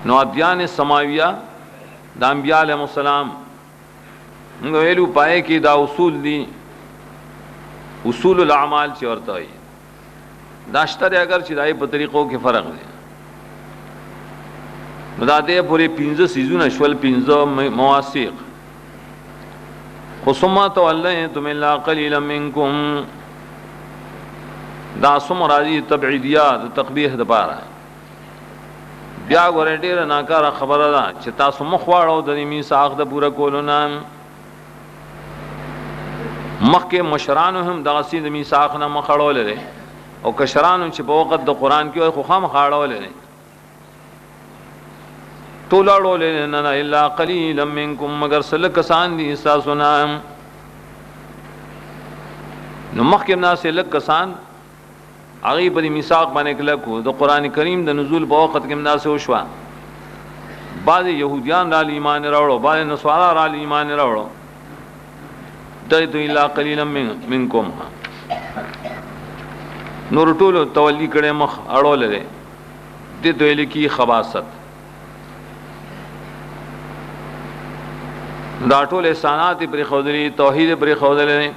نو ادیان سماویہ دا انبیاء علیہ السلام موږ ویلو پای کې دا اصول دي، اصول الاعمال چې ورته وي دا شته، اگر چې دای په طریقو کې فرق دی نو دا دې پورې 15 سيزونه شول، 15 مواثیق. خصومه تولیتم الا قليلا منکم دا سم راځي تبعیدیات تقبیح د پاره. بیا ګورې ډیره ناکاره خبره ده چې تاسو مخ واړو د میثاق د پوره کولو نه مخکې مشرانو هم دغه سي د میثاق نه مخړول لري او کشرانو چې په وخت د قران کې خو خام خاړول لري ټولړول نه الا قليلا منکم مگر سل کسان دي تاسو نه. نو مخکې ناس لک کسان هغه په میثاق باندې کله کو د قران کریم د نزول په وخت کې ناس وشوا، بعض يهوديان را ایمان راوړو، بعض نصارا را ایمان راوړو، دایته الا قليلا منکم نور ټول تولی کړه مخ اړول لري د دوی لکی خباست. دا ټول احسانات پر خودري، توحید پر خودري،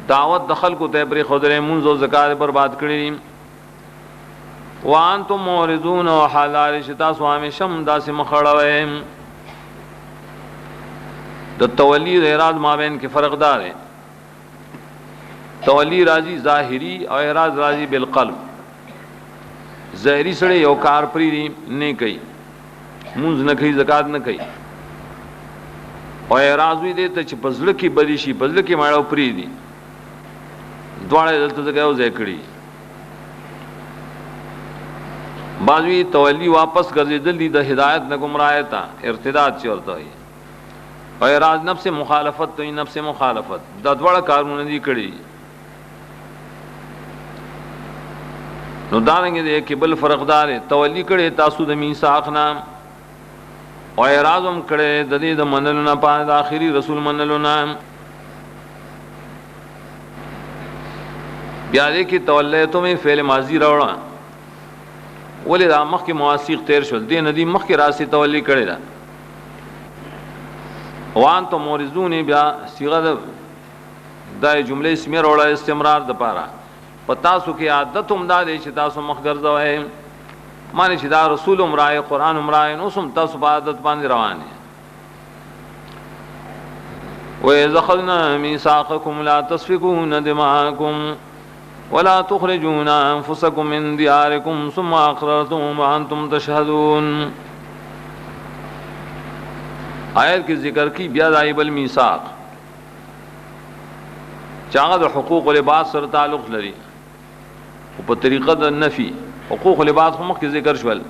دعوت دخل کو ته پر خودري، منځ او زکات برباد کړی. وانتم مورزون او حلال شتا سوامه شم داسې مخړوي. د تولی د اراده مابین کې فرق دار ہے. تولی راضی ظاهری او اراده راضی بالقلب. ظاهری سره یو کار پری نه کوي، منځ نه کوي، زکات نه کوي، او اراده دې ته چې پزړه کې بدی شي، پزړه کې ماړو پری دي دواړه دلته ځای ځای کړی. بعضوی تولی واپس ګرځیدل دي د هدایت نه گمراه تا ارتداد چي ورته وي، او اراده نفس مخالفت ته نفس مخالفت د دواړه کارونه دي کړی. نو دارنګ دې کې بل فرقدار تولی کړي تاسو د میثاق نام او اعراضم کړي د دې د منلو نه په آخري رسول منلو نه. بیا دې کې تولیتم فعل ماضی راوړه، ولې دا مخ کې مواثیق تیر شول، دې ندی مخ کې راسي تولی کړي دا وان تو مورزون بیا صيغه د جمله اسمیه راوړه استمرار د پاره. پتا سو کې عادت هم دا دي چې تاسو مخ ګرځوي معنی چې دا رسول عمره قرآن عمره نو سم تاسو په عادت باندې روان دي. وَإِذْ أَخَذْنَا مِيثَاقَكُمْ لَا تَسْفِكُونَ دِمَاءَكُمْ وَلَا تُخْرِجُونَ أَنفُسَكُم مِّن دِيَارِكُمْ ثُمَّ أَقْرَرْتُمْ وَأَنْتُمْ تَشْهَدُونَ. آیت کی ذکر کی بیا دایب المیثاق چاغه د حقوق العباد سره تعلق لري او په طریقه د نفي حقوق العباد هم کې ذکر شول،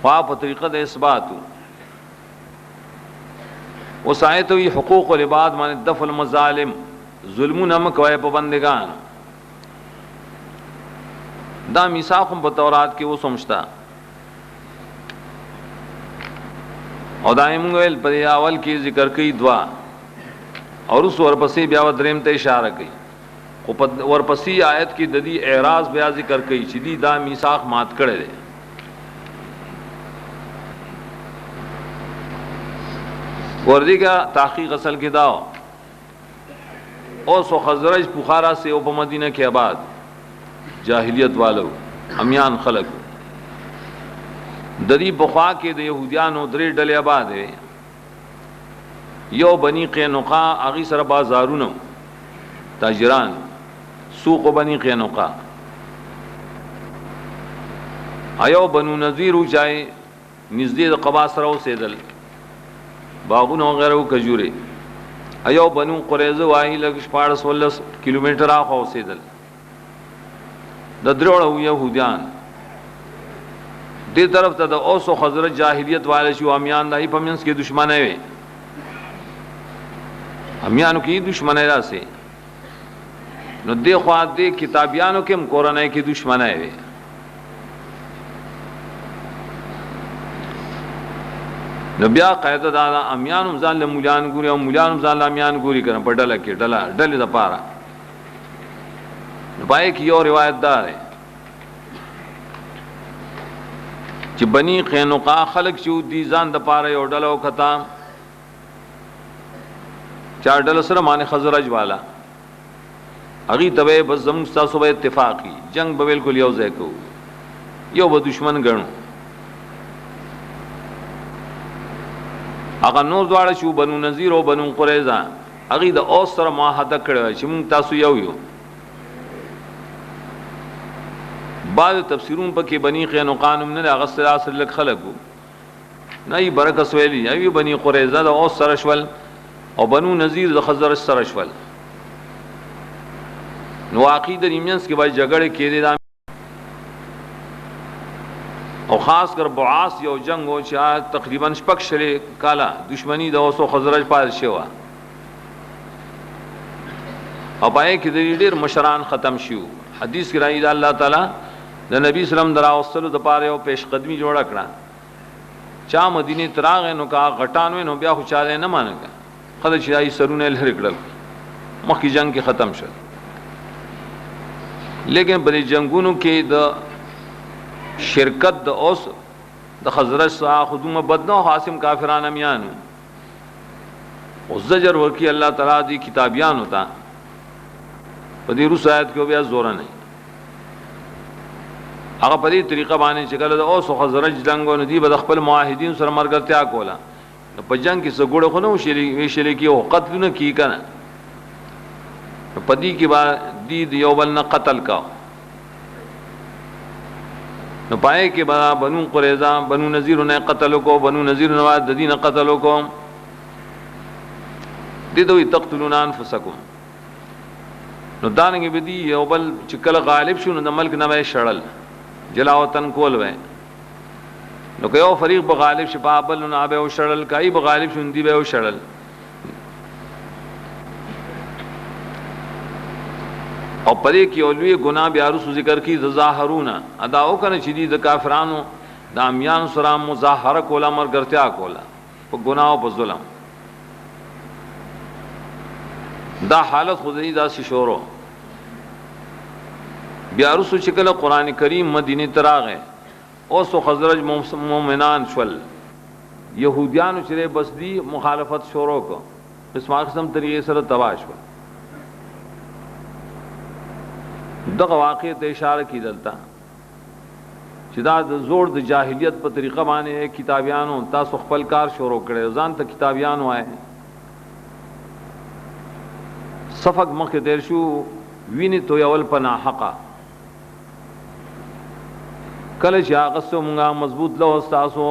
خو په طریقه د اثبات. وسایت وی حقوق العباد معنی دفع المظالم، ظلمونه مکوای په بندگان. دا میثاق په تورات کې وسمشتا او دائم ویل په اول کې ذکر کوي دعا اور اس ورپسې بیا دریم ته اشاره کوي، خو په ورپسې آیت کې د دې اعراض بیا ذکر کوي چې دی دا میثاق مات کړي دي. وردی کا تحقیق اصل کې دا اوس خزرج بخارا سے او په مدینہ کې آباد جاہلیت والو امیان خلق د دې بخوا کې د يهوديانو درې ډلې آباد دي. یو بنی قینقاع اغي سره بازارونو تاجران سوق بنی قینقاع، ایو بنو نذیر چای نزدې د قبا سره اوسېدل باغونو غیره کجوري، ایو بنو قریظه وای لګ 14 کیلومتر اخو اوسېدل. د درېړو يهوديان دې طرف ته د اوس او خزرج جاهلیت والے شو امیان دای په منځ کې دشمنه وي، امیانو کې دشمنه راسي. نو دې خوا دې کتابیانو کې هم قرآن کې دشمنه وي. نو بیا قاعده دا امیانو ځان له مولیان ګوري او مولیان ځان له امیان ګوري کنه په ډله کې ډله د پاره. پای کې یو روایت دار ہے چې بنی قینقاع خلق چې دي ځان د پاره یو ډله وکتا چار ډله سره معنی خزرج والا اغي تبه بس زموږ تاسو به اتفاقی جنگ به بالکل یو ځای کو یو به دشمن ګڼو هغه نور دواړه شو بنو نذیر او بنو قریظه اغي د اوس سره معاهده کړو چې موږ تاسو یو بعض تفسیرون پکې بنی قینقاع من هغه سلاسل لک خلقو نه ای برکت ویلی ای بنی قریظه د اوس سره شول او بنو نذیر د خزرج سره شول نو عقیده نیمنس کې وای جګړه کېده او خاص کر بعاث یو جنگ او چې تقریبا شپږ شلې کاله دشمنی د اوس او خزرج پاتې شو او پای کې د ډېر مشران ختم شو حدیث کې راځي د الله تعالی د نبی سلام دراوستلو د پاره او پیش قدمی جوړ کړه چا مدینه تراغ نو کا غټانوي نو بیا خو چاله نه مانګه خدای چې ای سرونه لهر کړل مخکې جنگ کې ختم شو لیکن بری جنگونو کې د شرکت د اوس د خزرج سره خدومه بدنو حاسم کافرانه میانو او زجر ورکی الله تعالی دی کتابیان ہوتا په دې روس آیت کې بیا زور نه هغه په دې طریقه باندې چې کله د اوس او خزرج جنگونو دی به خپل معاهدین سره مرګرتیا کوله په جنگ کې سګوړه خو نو شری کې او قتل نه کی کنه په دې کې با دی یو بل نه قتل کا نو پائے کہ بنو قریظہ بنو نذیر نے قتل کو بنو نذیر نواز دین قتل کو دې دوی تقتلون انفسکم نو دانګ به دی یو بل چې کله غالب شون د ملک نه وای شړل جلاوطن کول وای نو که یو فریق به غالب شپابل نو ابه او شړل کای به غالب شون دی به او شړل او پدې کې اولوی ګناه بیا رسو ذکر کی ظاهرون ادا او کنه چې دي د کافرانو د امیان سره مظاهره کوله مرګرتیا کوله په ګناه او په ظلم دا حالت خدای دا شورو بیا رسو چې کله قران کریم مدینه تراغه او سو خزرج مومنان شول يهوديان چې بس دي مخالفت شروع کو اسما قسم طریقې سره تباش شول دغه واقع ته اشاره کیدلتا چې دا د زور د جاهلیت په طریقه باندې کتابیانو تاسو خپل کار شروع کړي ځان ته کتابیان وای صفق مخ تیر شو ویني تو یول پنا حقا کله چې هغه څومره مضبوط له تاسو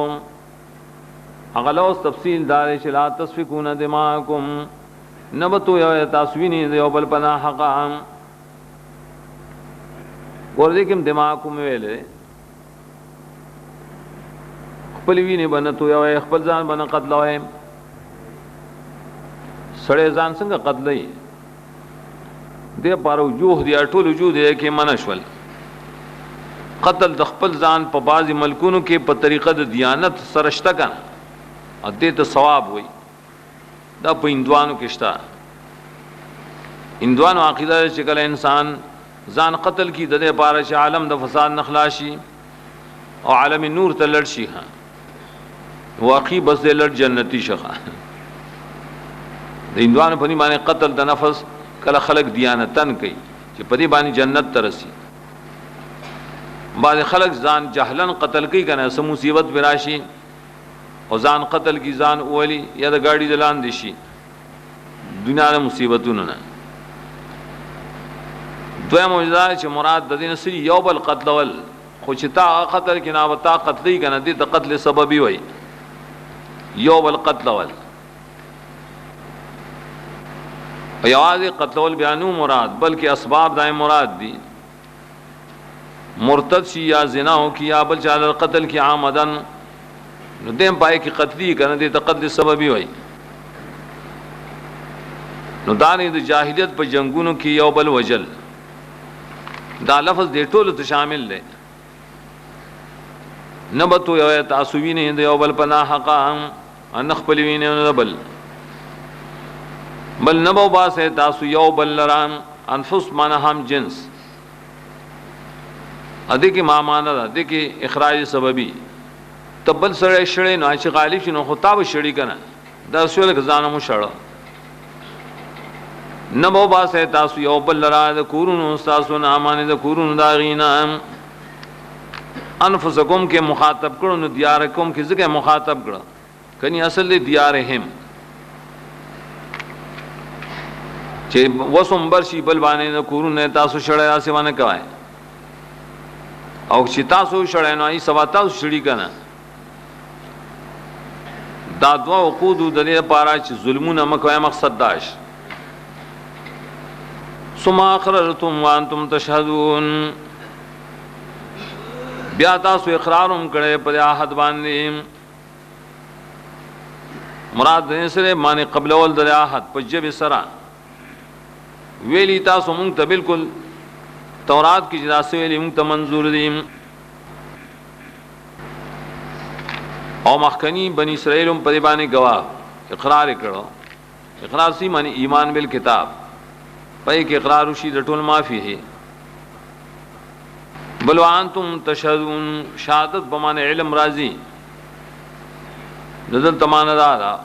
هغه له تفصیل دار چې لا تسفكون دماءکم نبتو یو تاسو ویني یول پنا حقا ورته کوم دماغ کوم ویلې خپل ویني باندې تو یو خپل ځان باندې قتل وای سړی ځان څنګه قتلای دې پاره وجوه دی ټول وجود یې کې منشول قتل د خپل ځان په بعضی ملکونو کې په طریقه د دیانت سرشته کړه ا دې ته ثواب وای دا په هندوانو کې شته هندوانو عقیده چې کله انسان ځان قتل کی د دې پاره چې عالم د فساد نخلاشي او عالم نور ته لړ شي ها واقعي بس د لړ جنتی شخه د هندوانو په باندې قتل د نفس کله خلق دیانتن کوي چې په دې باندې جنت ترسي بعض خلق ځان جهلن قتل کوي کنه سم مصیبت براشي او ځان قتل کی ځان اولی یا د گاډي دلان دي شي دنیا له مصیبتونو نه دوی موجوده چې مراد د دین سری یو بل قتل ول خو چې تا قتل کې نه وتا قتلې کنه دې ته قتل سببي وای یو بل قتل ول ایواز قتل ول بیانو مراد بلکې اسباب دای مراد دي مرتد شي یا زنا او کی یا بل چاله قتل کی عامدن نو دیم پای کی قتلی کنه دې ته قتل سببي وای نو دانې د جاهلیت په جنگونو کې یو بل وجل دا لفظ دې ټول ته شامل دی نبتو یو تاسوین دی یو بل پناه حقا ان خپلوین بل نبو باسه تاسو یو بل لران انفس معنی هم جنس ادي کې ما معنا ده دي کې اخراج سببي تبل سره شړې نو چې غالب شنو خطاب شړې کنه دا سوال غزانه مو شړ نبو باسه تاسو یو بل را د کورونو تاسو نه امانه د کورونو دا غینا انفسکم کې مخاطب کړو نو دیارکم کې ځکه مخاطب کړو کني اصل دی دیارهم چې وسم برشي بل باندې د کورونو تاسو شړې راسه باندې کوي او چې تاسو شړې نو ای سوا تاسو شړې کنه دا دوا عقود د دې لپاره چې ظلمونه مکوي مقصد داش ثم اقررتم وانتم تشهدون بیا تاسو اقرارم کړي په عہد باندې مراد دې سره معنی قبل اول د عہد په جبه سره ویلی تاسو مونږ ته بالکل تورات کې جدا ویلی مونږ ته منظور دي او مخکنی بنی اسرائیل هم په دې باندې گواه اقرار کړو اقرار سی معنی ایمان بالکتاب پای کې اقرار وشي د ټول معافی ہے بل وانتم تشهدون شهادت بمانه علم راضی نزل تمانه دا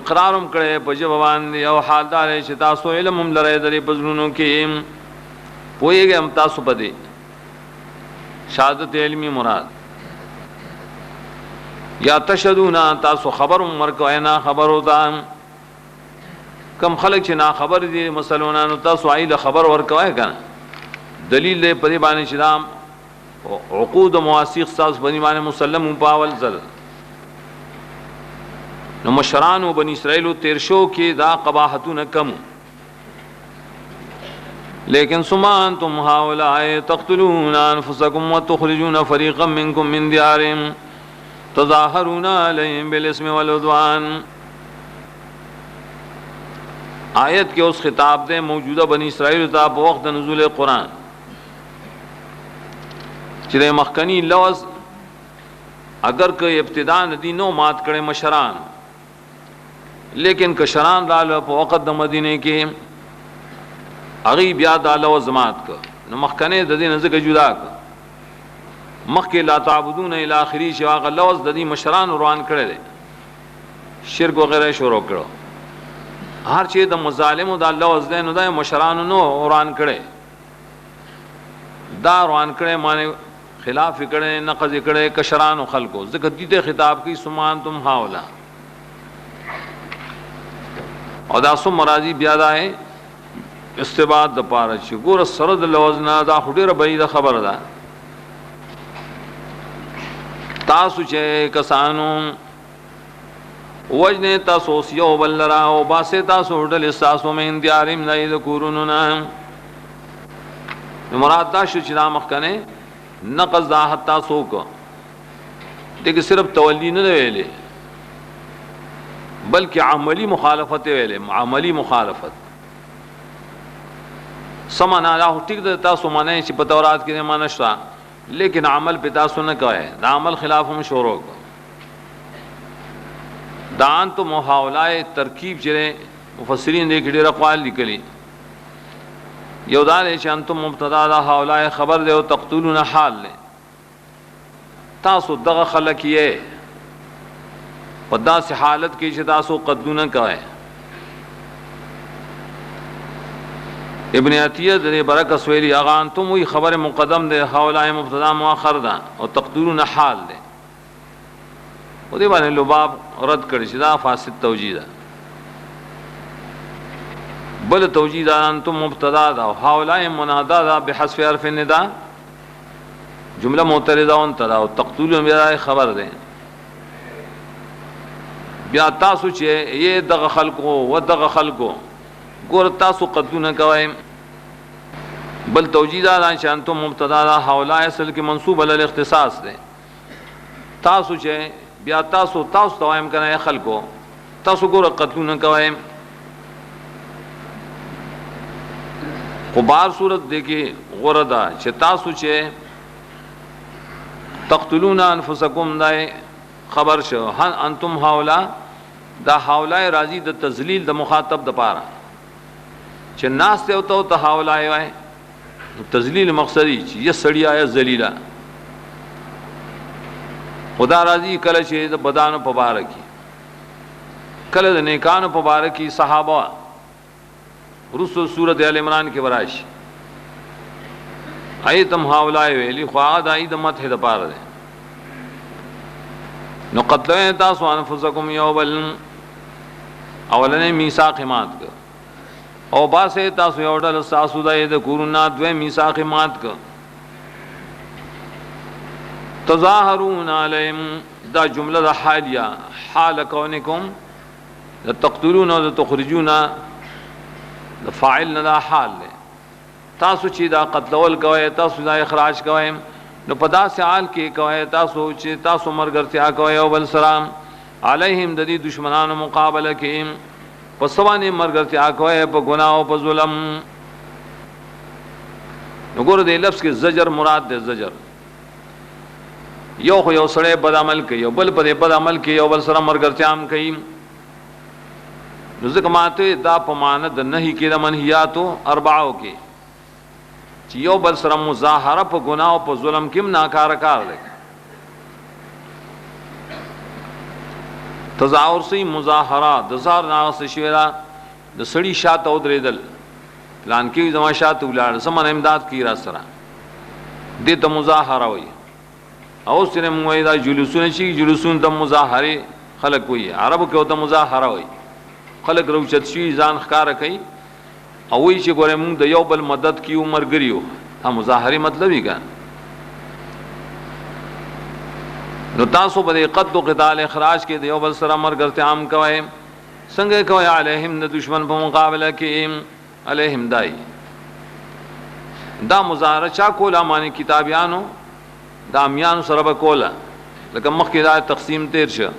اقرارم کړي په جوابان یو حال دار چې تاسو علم هم لرئ درې پزړونو کې پويږي هم تاسو پدې شهادت علمی مراد یا تشهدون تاسو خبرم ورکوي نه خبر وتا کم خلق چې نا خبر دي مسلمانانو تاسو عیل خبر ورکوي کنه دلیل دې په دې باندې شدام عقود مواسیق تاسو باندې باندې مسلم پاول زل نو مشرانو بنی اسرائیل تیر شو کې دا قباحتونه کم لیکن سمانتم هؤلاء تقتلون انفسکم وتخرجون فریقا منکم من دیارهم تظاهرون علیهم بالاسم والعدوان آیت کے اس خطاب دے موجودہ بنی اسرائیل تا په وخت نزول قرآن چې مخکنی لفظ اگر که ابتداء ندی نو مات کړي مشران لیکن کشران رالو په وخت د مدینه کې هغه بیا د لفظ مات ک نو مخکنه د دې نزدیک جدا ک مخکې لا تعبدون الی اخری چې هغه لفظ د دې مشران روان کړي دي شرک وغیرہ شروع کړو هر چې د مظالم او د لفظ ده نو د مشران نو روان کړي دا روان کړي معنی خلاف کړي نقض کړي کشران او خلکو ذکر دي ته خطاب کی سمان تم هاولا او دا سم مرادی بیا دا ہے استباد د پاره چې ګور سره د لفظ نه دا خډيره بعید خبر ده تاسو چې کسانو وجنه تاسو یو بلرا او باسه تاسو ډل تاسو مې اندیارم نه د کورونو نه مراد دا شو چې دا مخکنه نقض دا حتا سو کو دغه صرف تولی نه ویلې بلکې عملی مخالفت ویلې عملی مخالفت سمانا دا ټیک د تاسو معنی چې په تورات کې نه مانشتا لیکن عمل په تاسو نه کوي دا عمل خلاف هم شروع دان تو محاولای ترکیب چې مفسرین دې کې ډېر اقوال لیکلي یو دا چې انتم مبتدا دا حاولای خبر دی او تقتلون حال له تاسو دغه خلک یې په داسې حالت کې چې تاسو قتلونه کوي ابن عطیہ دې برکت سویلی اغه انتم وی خبر مقدم دی حاولای مبتدا مؤخر ده او تقتلون حال دی او دې باندې لباب رد کړی چې دا فاسد توجیه ده بل توجیه ده انتم مبتدا ده او حاولای منادا ده بحذف حرف النداء جمله معترضه اون ترا او تقتلون بیا خبر ده بیا تاسو چې یې دغه خلقو و دغه خلقو ګور تاسو قتلونه کوي بل توجیه ده چې انتم مبتدا ده حاولای اصل کې منصوب علی الاختصاص ده تاسو چې بیا تاسو توایم کنه خلکو تاسو ګور قتلونه کوي خو بار صورت دیکي غوردا چې تاسو چې تقتلون انفسکم دای خبر شو هن انتم حاولا دا حاولای راضی د تذلیل د مخاطب د پاره چې ناس ته او ته حاولای وای تذلیل مقصدی چې یا سړی آیا ذلیلا خدا راضی کله چې د بدانو په باره کې کله د نیکانو په باره کې صحابه رسو سورۃ ال عمران کې وراشي ایتم هاولای ویلی خو هغه د اید مته د پاره ده نو قتل تاسو انفسکم یوبل اولنې میثاق مات ک او باسه تاسو یو ډول تاسو د کورنا دوه میثاق مات ک تظاهرون علیهم دا جمله د حالیه حال کونکم تقتلون او تخرجون د فاعل نه دا حال له تاسو چې دا قتلول کوي تاسو دا اخراج کوي نو پدا سے حال کې کوي تاسو چې تاسو مرګرتیا کوي او بل سلام علیهم د دې دشمنانو مقابله کې پسوانه مرګرتیا کوي په ګناه او په ظلم وګوره د لفظ کې زجر مراد ده زجر یو خو یو سړی بد عمل کوي او بل په بد عمل کوي او بل سره مرګرتیا هم کوي نو ځکه ماته دا په معنی د نهي کې د منهیاتو اربعو کې چې یو بل سره مظاهره په ګناه او په ظلم کې ناکاره کار لګي تظاهر سي مظاهره د زار ناس شیرا د سړی شاته او درېدل پلان کې زما شاته ولار سمون امداد کی را سره دې ته مظاهره وي او سره موي دا جلوسونه شي جلوسون ته مظاهره خلق وي عربو کې ته مظاهره وي خلق روچت شي ځان ښکارا کوي او وی چې ګوره موږ د یو بل مدد کیو مرګریو دا مظاهره مطلب یې ګان نو تاسو به قد او قتال اخراج کې د یو بل سره مرګرته عام کوي څنګه کوي علیهم د دشمن په مقابله کې علیهم دای دا مظاهره چا کوله معنی کتابیانو دا امیان سره به کوله لکه مخکې دا تقسیم تیر شه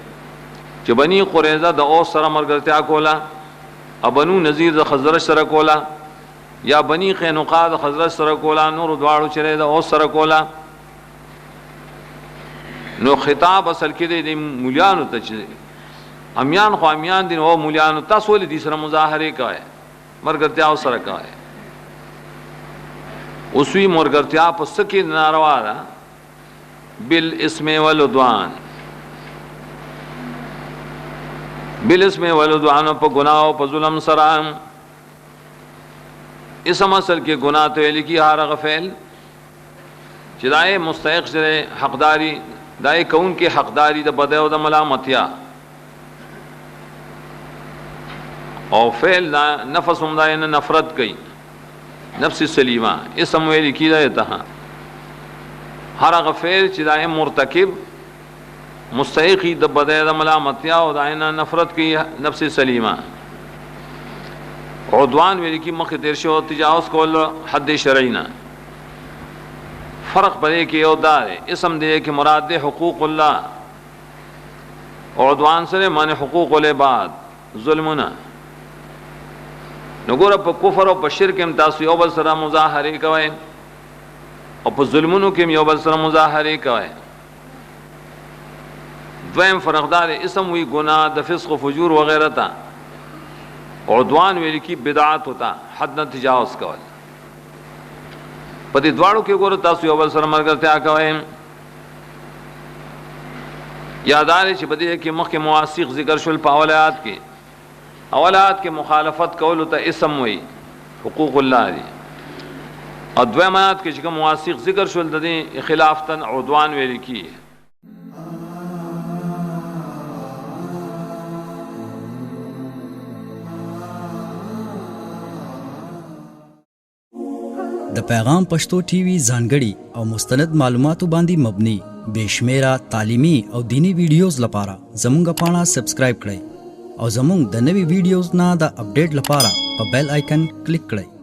چې بنی قریظه د اوس سره مرګرته کوله او بنو نذیر د خزرج سره کولا یا بنی قینقاع د خزرج سره کولا نور دواړو چره د اوس سره کولا نو خطاب اصل کې د مولیانو ته چې امیان خو امیان دي او مولیانو تاسو ولې دي سره مظاهره کوي مرګرتیا او سره کوي اوسوی مرګرتیا په سکه ناروا ده بالاسم والعدوان بالاسم والعدوان په ګناه او په ظلم سره اسم اصل کې ګناه ته لیکي هر غفل چې دای مستحق سره حقداري دای کون کې حقداري د بد او د ملامتیا او فعل نفس هم دای نه نفرت کوي نفس سلیمه اسم ویل کی دا ته هر غفل چې دای مرتکب مستحقی د بدای د ملامتیا او داینا نفرت کی نفس سلیمه عدوان ویل کی مخ تیر شو تجاوز کول حد شرعینا فرق پرې کې یو دار اسم دې کې مراد ده حقوق الله عدوان سره معنی حقوق العباد ظلمنا نګور په کفر او په شرک هم تاسو یو بل سره مظاهره کوي او په ظلمونو کې یو بل سره مظاهره کوي دویم فرقدار اسم وی گناہ د فسق و فجور وغیرہ تا عدوان ویل کی بدعات ہوتا حد نه تجاوز کول پدې دواړو کې ګور تاسو یو بل سره مرګرتیا کوي یادار چې بده کې مخکې مواسیق ذکر شول په اولات کې مخالفت کول ته اسم وی حقوق الله دی او دویمات کې چې مواسیق ذکر شول د دې خلاف تن عدوان ویل کی د پیغام پښتو ټي وي ځانګړي او مستند معلوماتو باندې مبني بشمیره تعلیمي او دینی ویډیوز لپاره زموږ پاڼه سبسکرایب کړئ او زموږ د نوي ویډیوز نه د اپډیټ لپاره په بیل آیکن کلیک کړئ